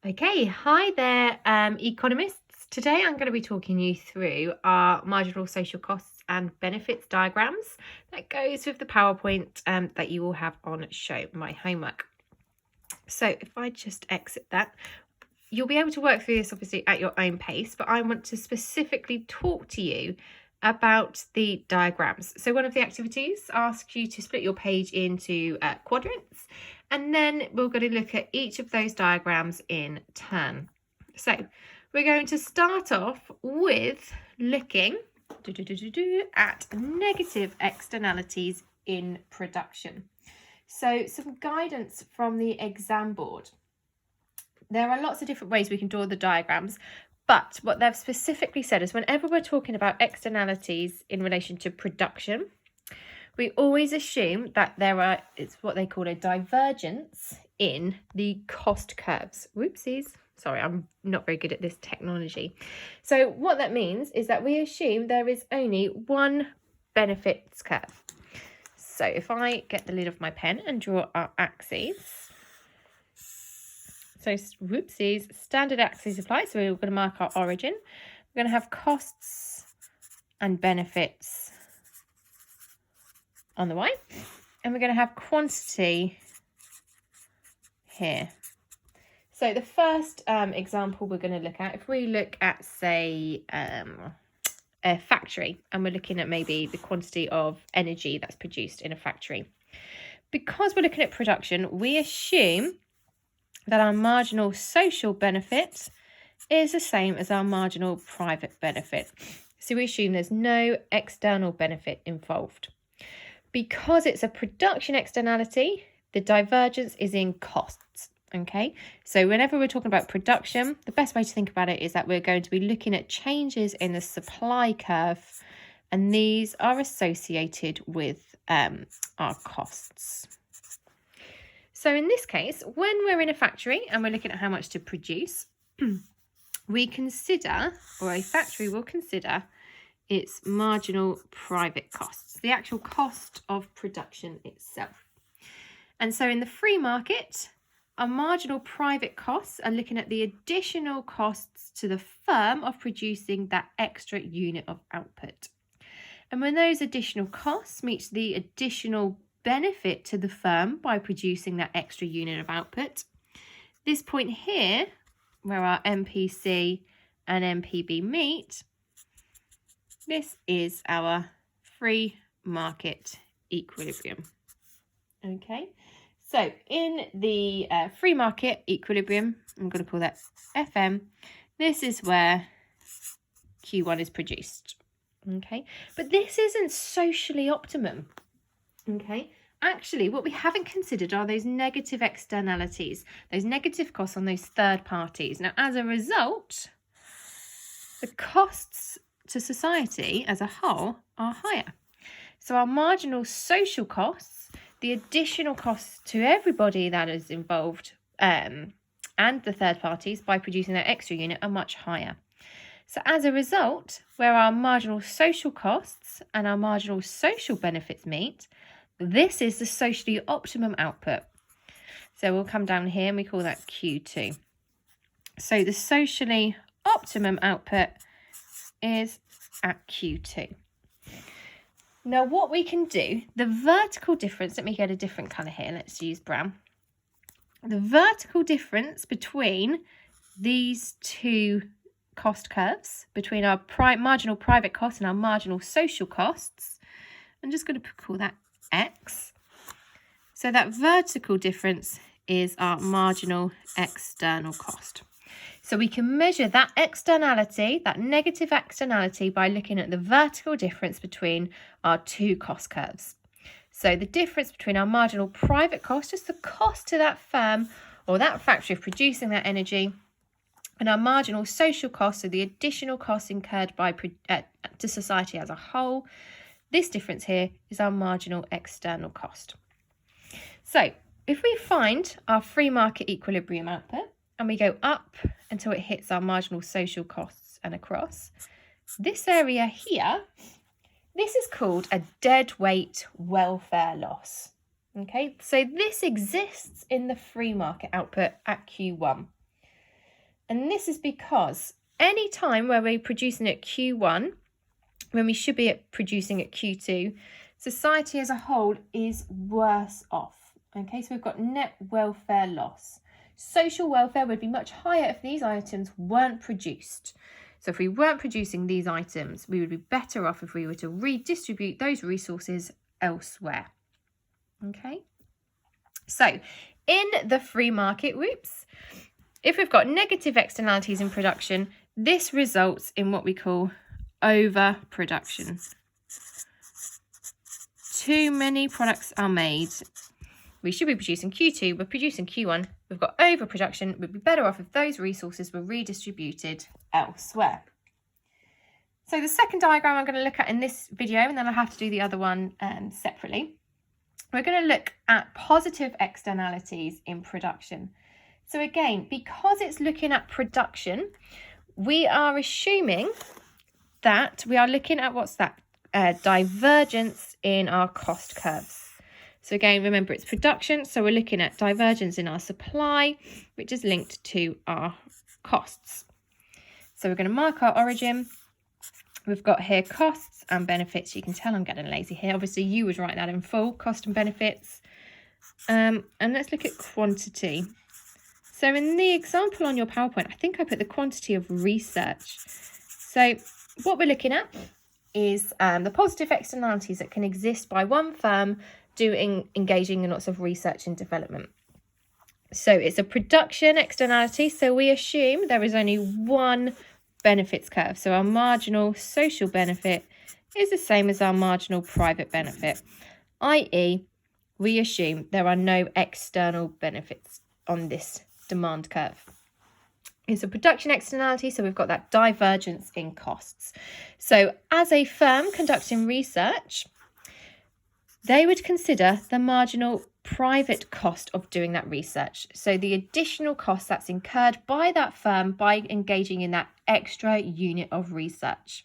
Okay, hi there, economists. Today I'm going to be talking you through our marginal social costs and benefits diagrams that goes with the PowerPoint that you all have on show, my homework. So if I just exit that, you'll be able to work through this obviously at your own pace, but I want to specifically talk to you about the diagrams. So one of the activities asks you to split your page into quadrants, and then we're going to look at each of those diagrams in turn. So we're going to start off with looking at negative externalities in production. So some guidance from the exam board. There are lots of different ways we can draw the diagrams, but what they've specifically said is whenever we're talking about externalities in relation to production, we always assume that it's what they call a divergence in the cost curves. Whoopsies. Sorry, I'm not very good at this technology. So what that means is that we assume there is only one benefits curve. So if I get the lid of my pen and draw our axes, so whoopsies, standard axes apply. So we're going to mark our origin. We're going to have costs and benefits on the Y, and we're going to have quantity here. So the first example we're going to look at, if we look at, say, a factory, and we're looking at maybe the quantity of energy that's produced in a factory. Because we're looking at production, we assume that our marginal social benefit is the same as our marginal private benefit. So we assume there's no external benefit involved. Because it's a production externality, the divergence is in costs. Okay, so whenever we're talking about production, the best way to think about it is that we're going to be looking at changes in the supply curve, and these are associated with our costs. So in this case, when we're in a factory and we're looking at how much to produce, we consider, or a factory will consider, its marginal private costs, the actual cost of production itself. And so in the free market, our marginal private costs are looking at the additional costs to the firm of producing that extra unit of output. And when those additional costs meet the additional benefit to the firm by producing that extra unit of output, this point here, where our MPC and MPB meet, this is our free market equilibrium. Okay, so in the free market equilibrium, I'm going to call that FM, this is where Q1 is produced. Okay, but this isn't socially optimum. Okay, actually what we haven't considered are those negative externalities, those negative costs on those third parties. Now, as a result, the costs to society as a whole are higher. So our marginal social costs, the additional costs to everybody that is involved, and the third parties by producing that extra unit are much higher. So as a result, where our marginal social costs and our marginal social benefits meet, this is the socially optimum output. So we'll come down here and we call that Q2. So the socially optimum output is at Q2. Now what we can do, the vertical difference, let me get a different colour here, let's use brown. The vertical difference between these two cost curves, between our marginal private costs and our marginal social costs, I'm just going to call that X. So that vertical difference is our marginal external cost. So we can measure that externality, that negative externality, by looking at the vertical difference between our two cost curves. So the difference between our marginal private cost, just the cost to that firm or that factory of producing that energy, and our marginal social cost, so the additional costs incurred by to society as a whole. This difference here is our marginal external cost. So if we find our free market equilibrium output and we go up until it hits our marginal social costs and across, this area here, this is called a dead weight welfare loss. Okay, so this exists in the free market output at Q1. And this is because any time where we're producing at Q1, when we should be producing at Q2, society as a whole is worse off. Okay, so we've got net welfare loss. Social welfare would be much higher if these items weren't produced. So if we weren't producing these items, we would be better off if we were to redistribute those resources elsewhere. Okay, so in the free market, if we've got negative externalities in production, this results in what we call overproduction. Too many products are made. We should be producing Q2, we're producing Q1, we've got overproduction. We'd be better off if those resources were redistributed elsewhere. So the second diagram I'm going to look at in this video, and then I'll have to do the other one separately. We're going to look at positive externalities in production. So again, because it's looking at production, we are assuming that we are looking at what's that divergence in our cost curves. So again, remember it's production, so we're looking at divergence in our supply, which is linked to our costs. So we're going to mark our origin. We've got here costs and benefits. You can tell I'm getting lazy here. Obviously, you would write that in full, cost and benefits. And let's look at quantity. So in the example on your PowerPoint, I think I put the quantity of research. So what we're looking at is the positive externalities that can exist by one firm engaging in lots of research and development. So it's a production externality, so we assume there is only one benefits curve. So our marginal social benefit is the same as our marginal private benefit, i.e. we assume there are no external benefits on this demand curve. It's a production externality, so we've got that divergence in costs. So as a firm conducting research, they would consider the marginal private cost of doing that research. So the additional cost that's incurred by that firm by engaging in that extra unit of research.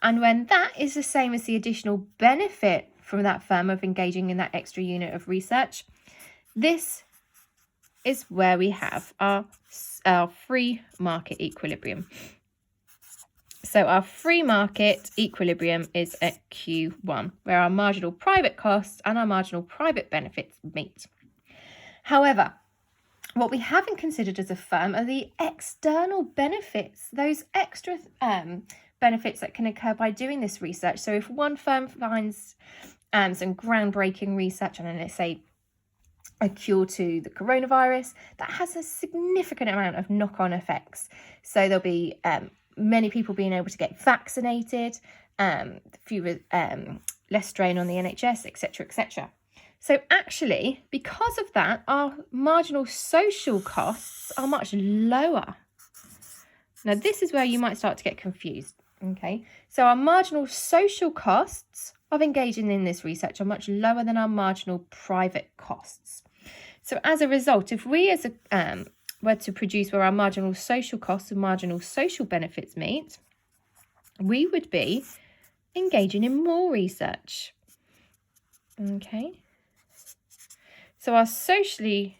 And when that is the same as the additional benefit from that firm of engaging in that extra unit of research, this is where we have our free market equilibrium. So our free market equilibrium is at Q1, where our marginal private costs and our marginal private benefits meet. However, what we haven't considered as a firm are the external benefits, those extra benefits that can occur by doing this research. So if one firm finds some groundbreaking research on, let's say, a cure to the coronavirus, that has a significant amount of knock-on effects. So there'll be many people being able to get vaccinated, fewer, less strain on the NHS, etc., etc. So actually, because of that, our marginal social costs are much lower. Now, this is where you might start to get confused. Okay, so our marginal social costs of engaging in this research are much lower than our marginal private costs. So as a result, if we as a were to produce where our marginal social costs and marginal social benefits meet, we would be engaging in more research. Okay, so our socially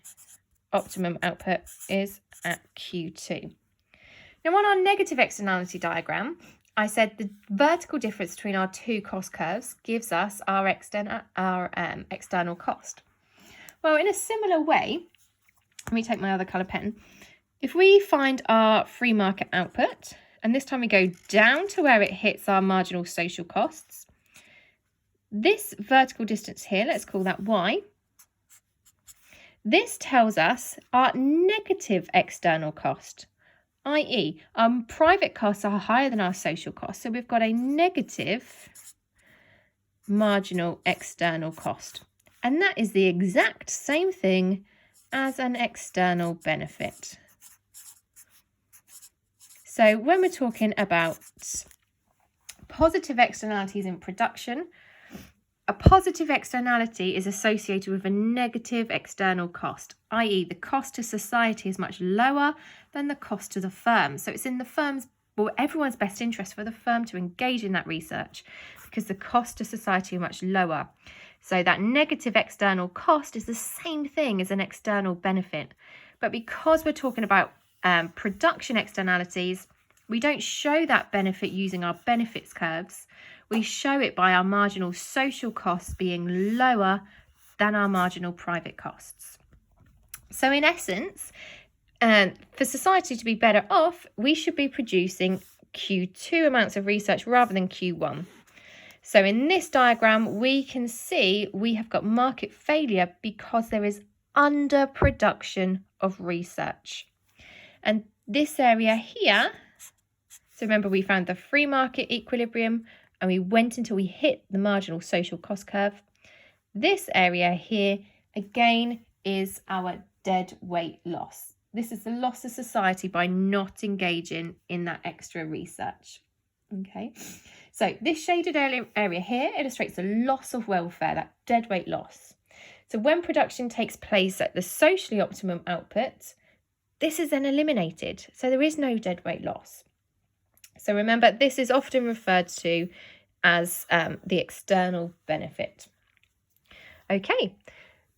optimum output is at Q2. Now on our negative externality diagram, I said the vertical difference between our two cost curves gives us our external cost. Well, in a similar way, let me take my other colour pen. If we find our free market output, and this time we go down to where it hits our marginal social costs, this vertical distance here, let's call that Y, this tells us our negative external cost, i.e. our private costs are higher than our social costs, so we've got a negative marginal external cost. And that is the exact same thing as an external benefit. So when we're talking about positive externalities in production, a positive externality is associated with a negative external cost, i.e. the cost to society is much lower than the cost to the firm. So it's in the firm's, well, everyone's best interest for the firm to engage in that research because the cost to society are much lower. So that negative external cost is the same thing as an external benefit. But because we're talking about production externalities, we don't show that benefit using our benefits curves. We show it by our marginal social costs being lower than our marginal private costs. So in essence, for society to be better off, we should be producing Q2 amounts of research rather than Q1. So in this diagram, we can see we have got market failure because there is underproduction of research. And this area here, so remember we found the free market equilibrium and we went until we hit the marginal social cost curve. This area here, again, is our dead weight loss. This is the loss of society by not engaging in that extra research. Okay, so this shaded area here illustrates the loss of welfare, that dead weight loss. So when production takes place at the socially optimum output, this is then eliminated. So there is no dead weight loss. So remember, this is often referred to as the external benefit. Okay,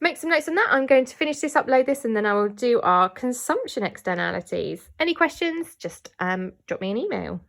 make some notes on that. I'm going to finish this, upload this, and then I will do our consumption externalities. Any questions, just drop me an email.